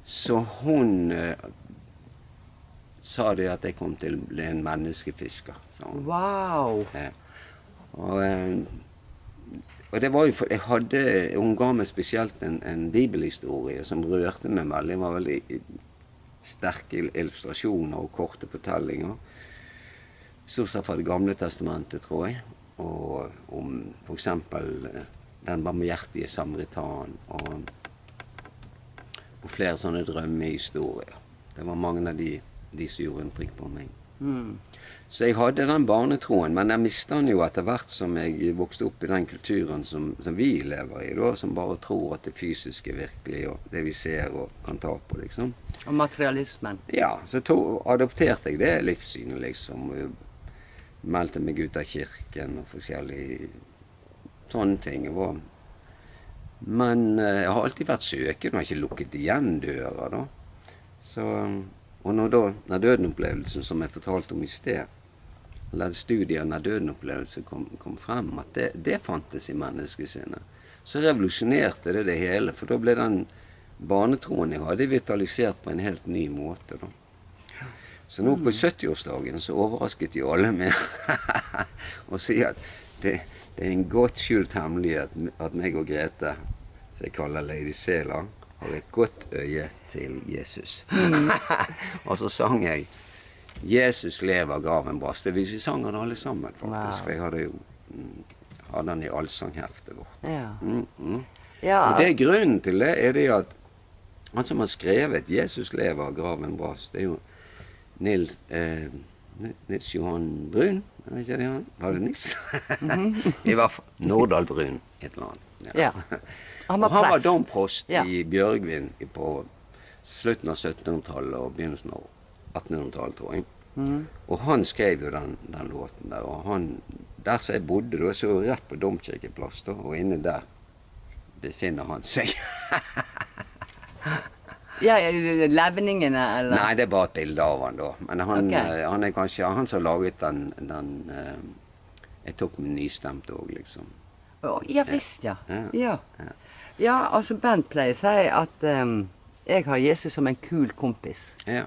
Speaker 2: Så hun sa det at jeg kom til å bli en menneskefisker, sa hun.
Speaker 1: Wow.
Speaker 2: Og det var jo for hun ga meg spesielt en bibelhistorie som rørte meg veldig. Det var veldig sterke illustrasjoner og korte fortellinger. Stort sett fra det gamle testamentet, tror jeg. Og om for eksempel den barmhjertige samaritan og flere sånne drømmehistorier. Det var mange av de som gjorde inntrykk på meg. Så jeg hadde den barnetroen, men jeg mistet den jo etter hvert som jeg vokste opp i den kulturen som vi lever i, da, som bare tror at det fysiske er virkelig, og det vi ser og kan ta på, liksom.
Speaker 1: Og materialismen.
Speaker 2: Ja, så adopterte jeg det livssynet, liksom. meldte meg ut av kirken og forskjellige sånne ting. Men jeg har alltid vært søkende og har ikke lukket igjen døra da. Så, og når dødenopplevelsen som jeg fortalte om i sted, eller studien av dødenopplevelse kom frem, at det fantes i menneskesinnet, så revolusjonerte det hele, for da ble den barnetroen jeg hadde vitalisert på en helt ny måte da. Så nå på 70-årsdagen så overrasket jo alle med å si at det er en godt skjult hemmelighet at meg og Grete, som jeg kaller Lady Sela, har et godt øye til Jesus. Og så sang jeg Jesus lever, graven brast. Vi sang den alle sammen faktisk, for jeg hadde den i allsangheftet vårt.
Speaker 1: Ja.
Speaker 2: Ja. Og det grunnen til det er det at han som har skrevet Jesus lever, graven brast, det er jo Nils Johan Brun, er ikke det han? Var det Nils? I hvert fall Nordahl Brun, et eller annet.
Speaker 1: Ja. Han
Speaker 2: var domprost i Bjørgvin på slutten av 1700-tallet og begynnelsen av 1800-tallet, tror jeg. Og han skrev jo den låten der, og der som jeg bodde, da så jeg rett på domkirkeplass da, og inne der befinner han seg.
Speaker 1: Ja, levningene, eller?
Speaker 2: Nei, det er bare et bilde av han da. Men han er kanskje han som har laget den jeg tok med nystemt også, liksom.
Speaker 1: Ja, visst, ja. Ja, altså Bent pleier å si at jeg har Jesus som en kul kompis.
Speaker 2: Ja.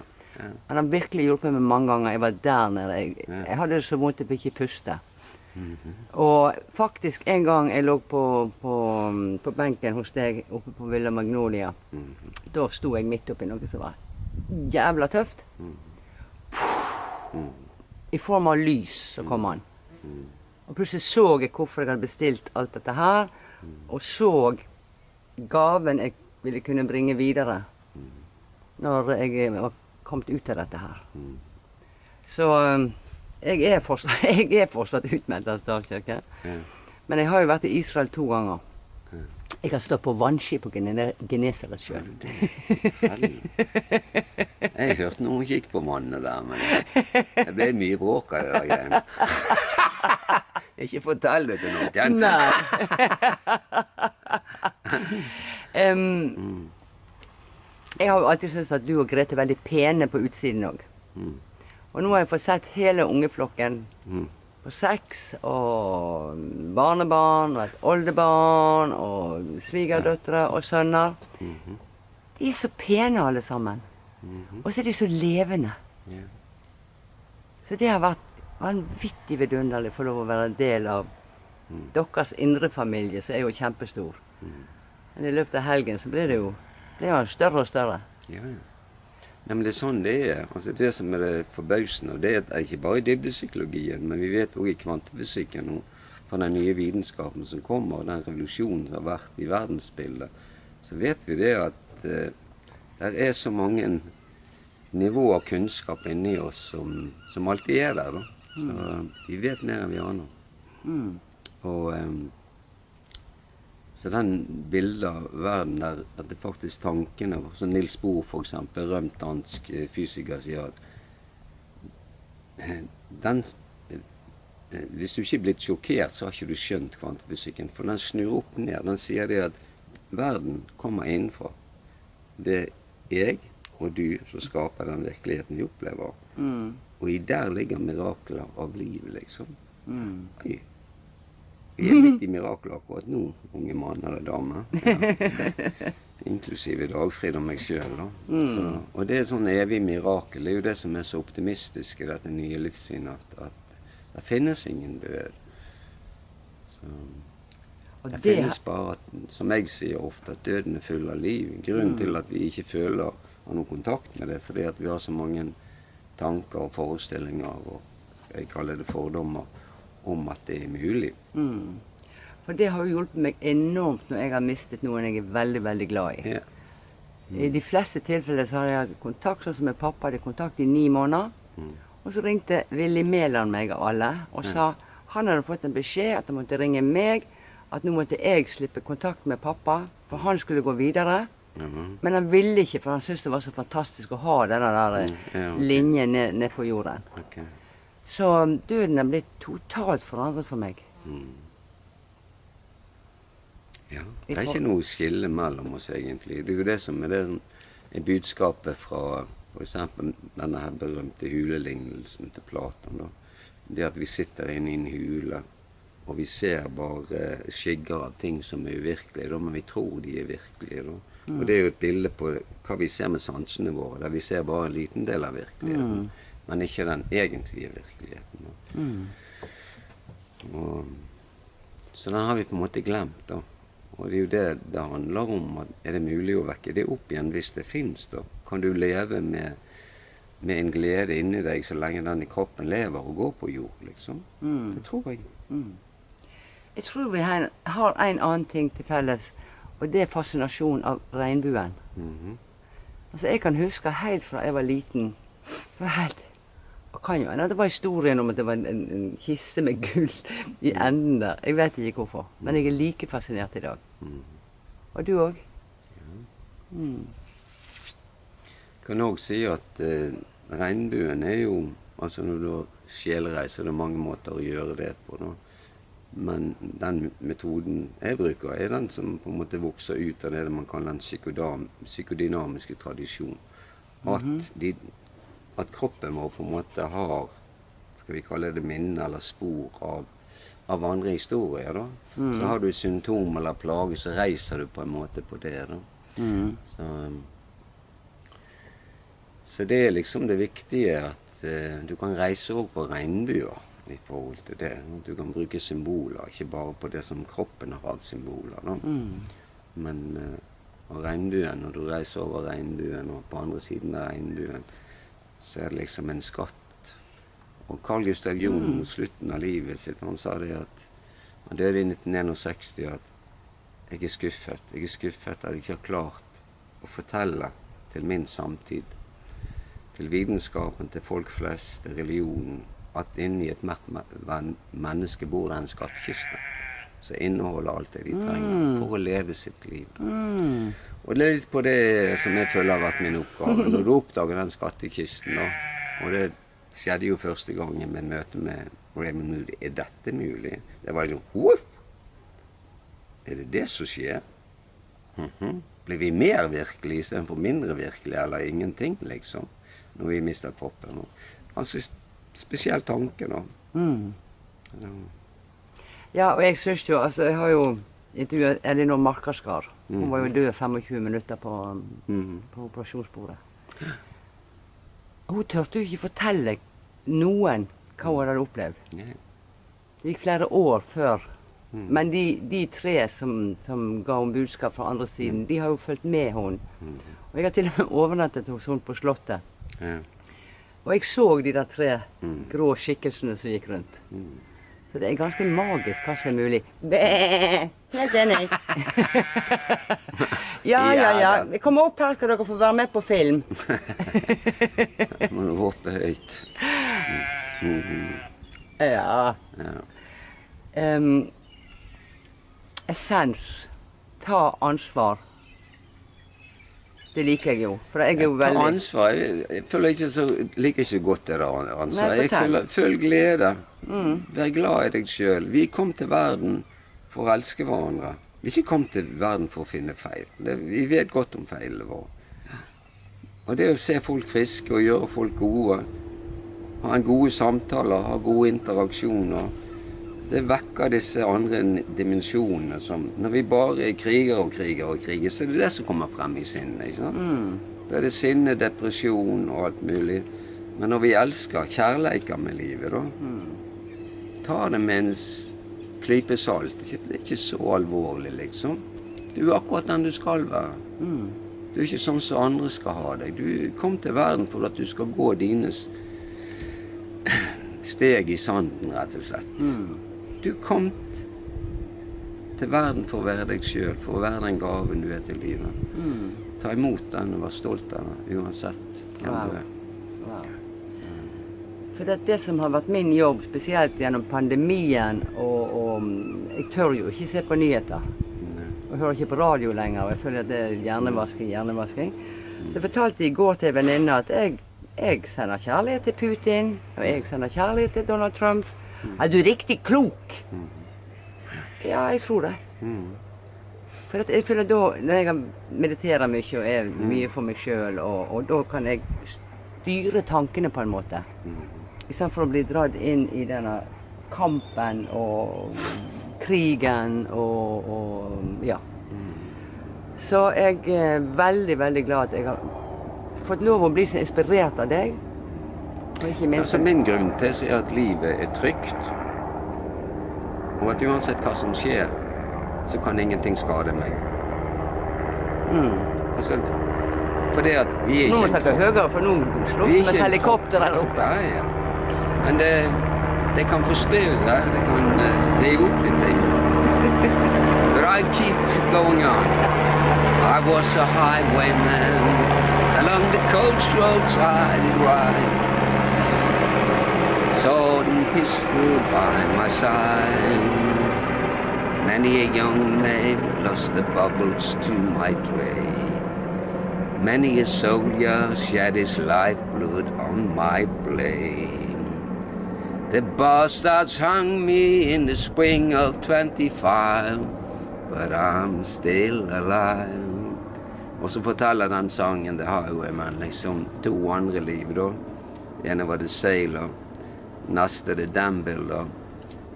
Speaker 1: Han har virkelig hjulpet meg mange ganger. Jeg var der nede. Jeg hadde det så vondt jeg ikke puste. Og faktisk en gang jeg lå på benken hos deg oppe på Villa Magnolia, da sto jeg midt oppi noe som var jævla tøft. I form av lys så kom han. Og plutselig så jeg hvorfor jeg hadde bestilt alt dette her, og så gaven jeg ville kunne bringe videre når jeg var kommet ut av dette her. Så jeg er fortsatt utmeldt av stavkirken. Men jeg har jo vært i Israel 2 ganger. Jeg har stått på vannskip på Genesaret selv.
Speaker 2: Jeg hørte noen kikk på mannene der, men det ble mye bråk av det der greiene. Ikke fortell det til noen.
Speaker 1: Nei. Jeg har jo alltid syntes at du og Grete er veldig pene på utsiden også. Og nå har jeg fått sett hele ungeflokken på 6, og barnebarn, og et oldebarn, og svigerdøtre, og sønner. De er så pene alle sammen. Og så er de så levende. Så det har vært vanvittig vidunderlig for lov å være en del av deres indre familie, som er jo kjempestor. Men i løpet av helgen så blir det jo større og større.
Speaker 2: Ja. Nei, men det er sånn det er. Altså det som er det forbausende, og det er ikke bare i dybdepsykologien, men vi vet også i kvantefysikken og fra den nye vitenskapen som kommer, og den revolusjonen som har vært i verdensbildet, så vet vi det at det er så mange nivåer av kunnskap inni oss som alltid er der da. Så vi vet mer enn vi aner. Og så den bildet av verden der, at det faktisk tankene, som Niels Bohr for eksempel, berømt dansk fysiker, sier at hvis du ikke er blitt sjokkert, så har ikke du skjønt kvantefysikken, for den snur opp ned. Den sier det at verden kommer innenfra. Det er jeg og du som skaper den virkeligheten vi opplever. Og i der ligger mirakler av liv, liksom. Oi. Vi er midt i mirakler akkurat nå, unge mann eller dame. Ja. Inklusive Dagfrid og meg selv, da. Og det er sånn evig mirakel. Det er jo det som er så optimistisk i dette nye livssynet, at det finnes ingen død. Så det finnes bare, som jeg sier ofte, at døden er full av liv. Grunnen til at vi ikke føler har noen kontakt med det, fordi at vi har så mange tanker og forestillinger, og jeg kaller det fordommer, om at det er mulig.
Speaker 1: For det har jo hjulpet meg enormt når jeg har mistet noen jeg er veldig, veldig glad i. I de fleste tilfeller så har jeg hatt kontakt, sånn som med pappa hadde kontakt i 9 måneder. Og så ringte Willy Mæland meg av alle, og sa han hadde fått en beskjed at han måtte ringe meg, at nå måtte jeg slippe kontakt med pappa, for han skulle gå videre. Men han ville ikke, for han syntes det var så fantastisk å ha denne der linjen ned på jorden. Så døden har blitt totalt forandret for meg.
Speaker 2: Ja, det er ikke noe skille mellom oss egentlig. Det er jo det som er budskapet fra for eksempel denne her berømte hulelignelsen til Platon. Da. Det at vi sitter inne i en hule, og vi ser bare skygger av ting som er uvirkelige, da, men vi tror de er virkelige. Da. Og det er jo et bilde på hva vi ser med sansene våre, der vi ser bare en liten del av virkeligheten, men ikke den egentlige virkeligheten. Så den har vi på en måte glemt, da. Og det er jo det det handler om, at er det mulig å vekke det opp igjen hvis det finnes, da? Kan du leve med en glede inni deg så lenge den i kroppen lever og går på jord, liksom? Det tror jeg.
Speaker 1: Jeg tror vi har en annen ting til felles, og det er fascinasjon av regnbuen. Altså, jeg kan huske helt fra jeg var liten, og kan jo det var historien om at det var en kiste med gull i enden der. Jeg vet ikke hvorfor, men jeg er like fascinert i dag. Og du også?
Speaker 2: Ja. Kan også si at regnbuen er jo, altså når du har sjelreiser, det er mange måter å gjøre det på, da. Men den metoden jeg bruker er den som på en måte vokser ut av det man kaller den psykodynamiske tradisjon. At kroppen vår på en måte har, skal vi kalle det minne eller spor av andre historier, da. Så har du symptom eller plage, så reiser du på en måte på det, da. Så det er liksom det viktige at du kan reise også på regnbuer i forhold til det. Du kan bruke symboler, ikke bare på det som kroppen har av symboler, da. Men regnbuen, når du reiser over regnbuen, og på andre siden av regnbuen, så er det liksom en skatt. Og Carl Gustav Jung mot slutten av livet sitt, han sa det at han døde i 1961, at jeg er skuffet at jeg ikke har klart å fortelle til min samtid, til vitenskapen, til folk flest, til religionen, at inni et menneske bor det en skattkiste som inneholder alt det de trenger for å leve sitt liv. Og det er litt på det som jeg føler har vært min oppgave. Når du oppdager den skattekisten, da, og det skjedde jo første gangen med møte med Raymond Moody, er dette mulig? Det var liksom, Woof! Er det det som skjer? Blir vi mer virkelige i stedet for mindre virkelige, eller ingenting, liksom, når vi mister kroppen? Altså, spesiell tanke, da.
Speaker 1: Ja, og jeg synes jo, altså, jeg har jo intervjuet Elinor Markerskar. Hun var jo død 25 minutter på operasjonsbordet. Hun tørte jo ikke fortelle noen hva hun hadde opplevd. Det gikk flere år før. Men de tre som ga hun budskap fra andre siden, de har jo fulgt med henne. Og jeg har til og med overnattet hos henne på Slottet. Og jeg så de der tre grå skikkelsene som gikk rundt. Så det er ganske magisk hva som er mulig. Helt enig. Ja. Kom opp her, skal dere få være med på film.
Speaker 2: Må du håpe høyt.
Speaker 1: Ja. Essens. Ta ansvar. Det liker jeg jo, for jeg er jo veldig...
Speaker 2: Ta ansvar, jeg føler ikke så godt det der ansvar. Jeg føler glede. Vær glad i deg selv. Vi kom til verden for å elske hverandre. Vi ikke kom til verden for å finne feil. Vi vet godt om feilene våre. Og det å se folk friske og gjøre folk gode, ha en gode samtaler, ha gode interaksjoner, det vekker disse andre dimensjonene som, når vi bare kriger, så er det det som kommer frem i sinnet, ikke sant? Da er det sinne, depresjon og alt mulig. Men når vi elsker, kjærleiker med livet, da, ta det med en klype salt. Det er ikke så alvorlig, liksom. Du er akkurat den du skal være. Du er ikke sånn som andre skal ha deg. Du kom til verden for at du skal gå dine steg i sanden, rett og slett. Du kom til verden for å være deg selv, for å være den gaven du er til livet. Ta imot den og være stolt av den, uansett hvem du er.
Speaker 1: For det som har vært min jobb, spesielt gjennom pandemien, og jeg tør jo ikke se på nyheter. Og hører ikke på radio lenger, og jeg føler at det er hjernevasking. Så jeg fortalte i går til en venninne at jeg sender kjærlighet til Putin, og jeg sender kjærlighet til Donald Trump. Er du riktig klok? Ja, jeg tror det. For at jeg føler da, når jeg mediterer mye og er mye for meg selv, og da kan jeg styre tankene på en måte. I stedet for å bli dratt inn i denne kampen og krigen og ja. Så jeg er veldig, veldig glad at jeg har fått lov å bli så inspirert av deg. Og ikke minst...
Speaker 2: Altså, min grunn til er at livet er trygt. Og at uansett hva som skjer, så kan ingenting skade meg. Altså, for det at vi er ikke...
Speaker 1: Nå må snakke høyere, for nå slåss vi med et helikopter her oppe.
Speaker 2: Ja. Men det kan forstyrre, det kan rive opp i ting. But I keep going on. I was a highwayman along the coast roads I did ride. Sword and pistol by my side. Many a young maid lost the bubbles to my trade. Many a soldier shed his lifeblood on my blade. The bastards hung me in the spring of 25, but I'm still alive. Og så forteller den sangen, det har jo men liksom 2 andre liv da. Ene var det Sailor, neste det Danville,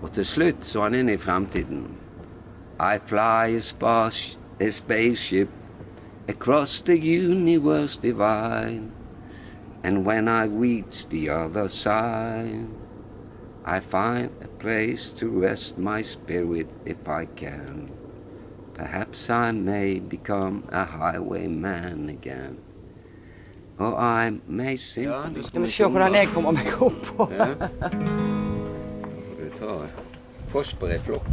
Speaker 2: og til slutt så han inn i fremtiden. I fly a spaceship across the universe divide, and when I reach the other side, I find a place to rest my spirit if I can. Perhaps I may become a highwayman again. Or I may simply...
Speaker 1: Du må se hvordan jeg kommer meg opp på.
Speaker 2: Ja. Får du ta Forsberg flopp.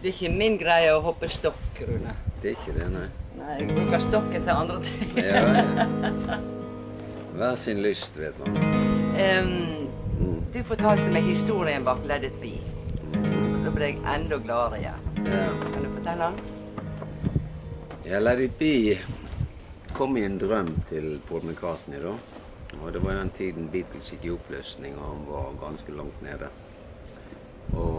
Speaker 1: Det er ikke min greie å hoppe stokk, Rune.
Speaker 2: Det er ikke det, nei.
Speaker 1: Nei, jeg bruker stokken til andre ting.
Speaker 2: Ja. Hver sin lyst, vet man.
Speaker 1: Du fortalte meg historien bak Let It Be. Da ble jeg enda gladere igjen.
Speaker 2: Ja.
Speaker 1: Kan du fortelle den?
Speaker 2: Ja, Let It Be kom i en drøm til Paul McCartney da. Og det var den tiden Beatles gikk i oppløsning, og han var ganske langt nede. Og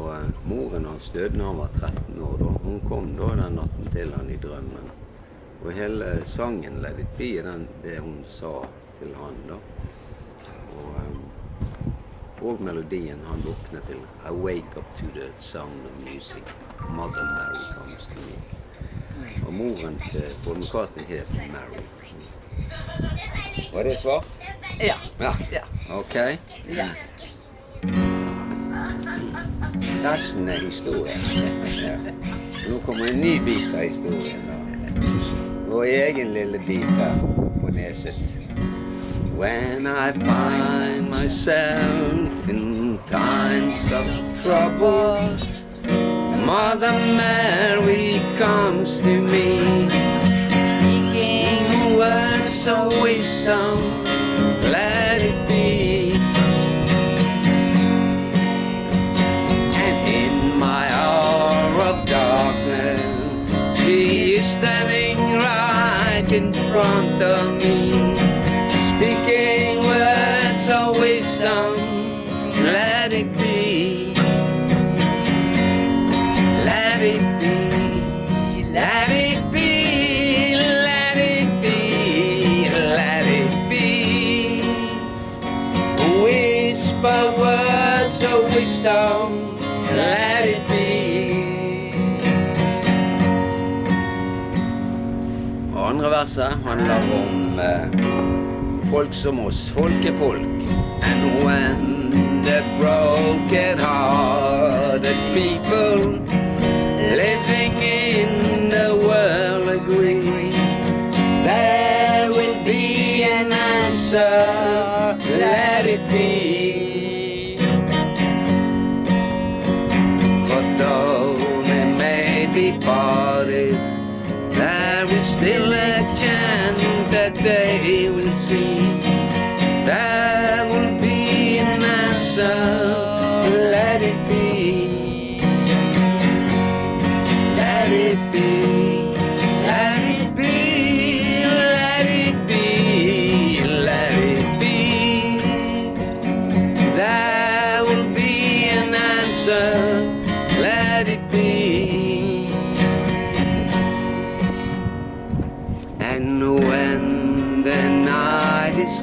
Speaker 2: moren hans døde når han var 13 år da. Hun kom da den natten til han i drømmen. Og hele sangen Let It Be er det hun sa til han da. Og melodien han våknet til I wake up to the sound of music. Mother Mary comes to me. Og moren til Paul McCartney heter Mary. Var det svar?
Speaker 1: Ja.
Speaker 2: Ja. Ok.
Speaker 1: Ja.
Speaker 2: Resten er historien. Ja. Nå kommer en ny bit av historien da. Vår egen lille bit her på neset. When I find myself in times of trouble, Mother Mary comes to me, speaking words of wisdom, let it be. And in my hour of darkness, she is standing right in front of me, speaking words of wisdom, let it be. Let it be, let it be, let it be, let it be. Whisper words of wisdom, let it be. Andre verset handler om folk som oss, folk er folk. And when the broken-hearted people living in the world agree, there will be an answer, let it be. For though they may be parted, there is still a chance that they will see. There will be an answer, let it be. Let it be, let it be, let it be,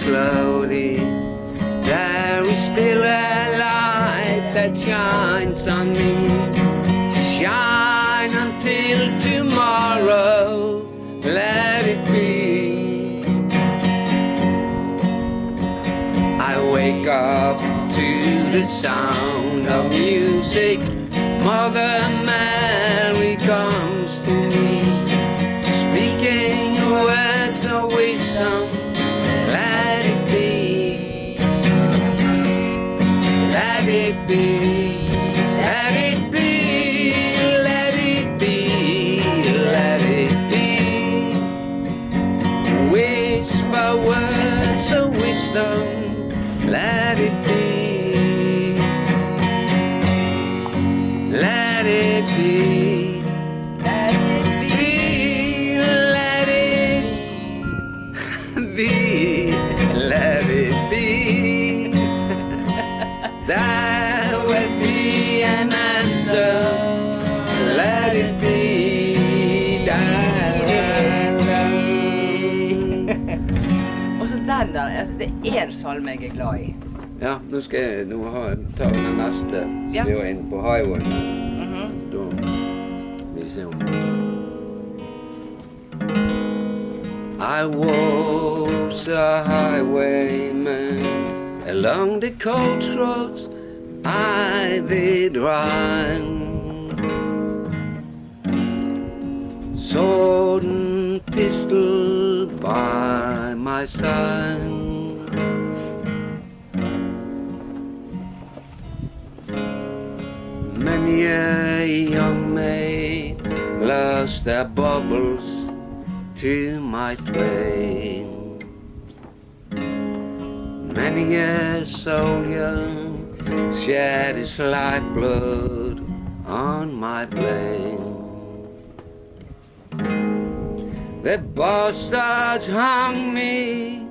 Speaker 2: slowly. There is still a light that shines on me. Shine until tomorrow, let it be. I wake up to the sound of music. Mother Mary comes to me, speaking words of wisdom. Let it be, let it be, let it be, let it be, let it be. Whisper words of wisdom. Let it be. Let it be, let it be, let it be, let it be. There will be an answer. Let it be.
Speaker 1: Og så den der, altså det er en salme jeg er glad i.
Speaker 2: Ja, nå skal jeg ta den neste.
Speaker 1: Ja.
Speaker 2: Vi er inne på highwayen. Da vi ser om. I was a highwayman along the coach roads I did run. Sword and pistol by my side. Many a young maid lost their bubbles to my train. Many a soldier shed his lifeblood on my plane. The bastards hung me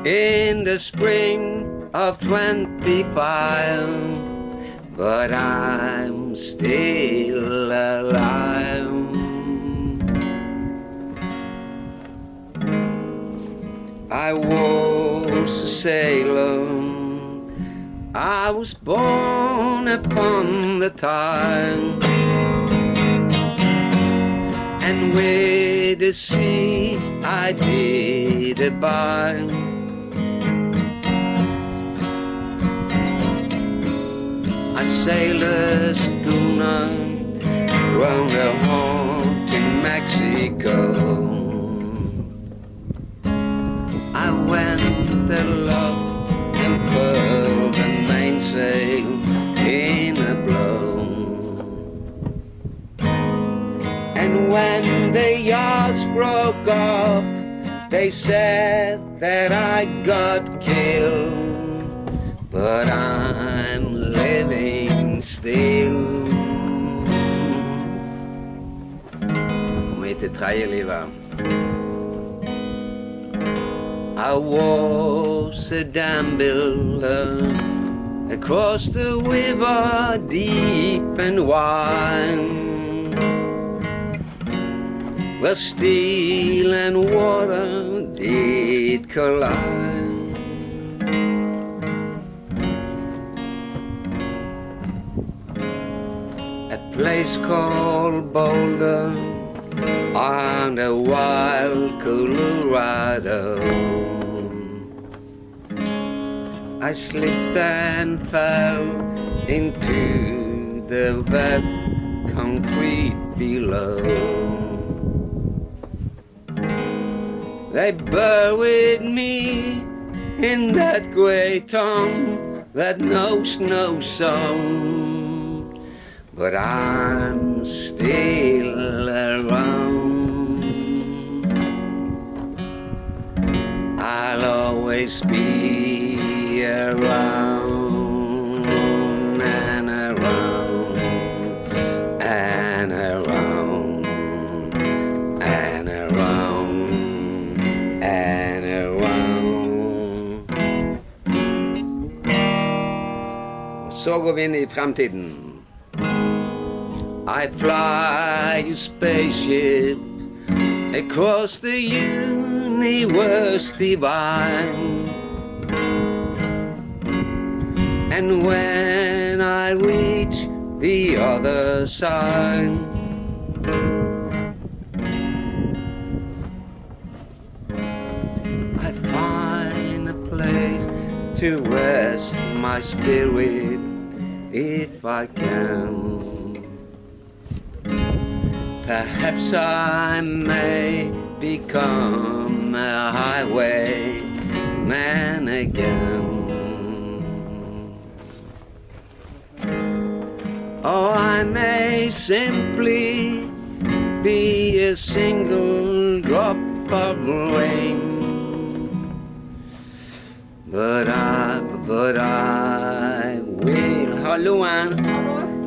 Speaker 2: in the spring of 25. But I'm still alive. I was a sailor. I was born upon the Tyne, and with the sea I did abide. I sailed a schooner round the horn in Mexico. I went aloft and furled the mainsail in a blow. And when the yards broke off, they said that I got killed. But I'm living still. Kom hit til tredje livet. I was a dam builder across the river deep and wide, where steel and water did collide. A place called Boulder on the wild Colorado. I slipped and fell into the wet concrete below. They buried me in that great tomb that knows no song, but I'm still around. I'll always be around and around and around and around and around. Så går vi inn i fremtiden. I fly a spaceship across the universe divine, And when I reach the other side, I find a place to rest my spirit if I can. Perhaps I may become a highwayman again. Or I may simply be a single drop of rain. But I will, hallo Ann,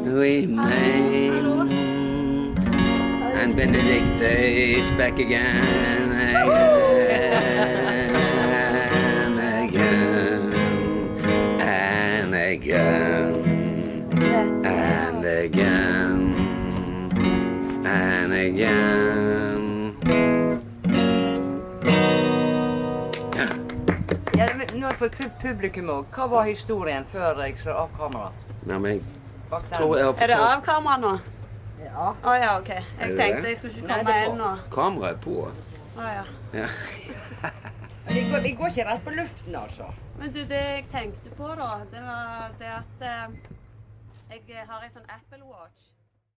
Speaker 2: remain. And Benedict is back again, again, again, and again, and again, and again.
Speaker 1: Ja, nå for publikum også. Hva var historien før jeg slår av kamera?
Speaker 2: Nei, men jeg
Speaker 1: Bak den.
Speaker 2: tror jeg har
Speaker 3: Er det av kamera nå?
Speaker 1: Ja.
Speaker 3: Ja, ok. Jeg
Speaker 2: det
Speaker 3: tenkte
Speaker 2: det?
Speaker 3: jeg skulle ikke
Speaker 1: Nei,
Speaker 3: komme
Speaker 1: det er
Speaker 3: ennå.
Speaker 2: Kameraet på.
Speaker 3: Ja.
Speaker 2: Ja.
Speaker 1: Vi går ikke rett på luften, altså.
Speaker 3: Men du, det jeg tenkte på da, det var det at jeg har en sånn Apple Watch.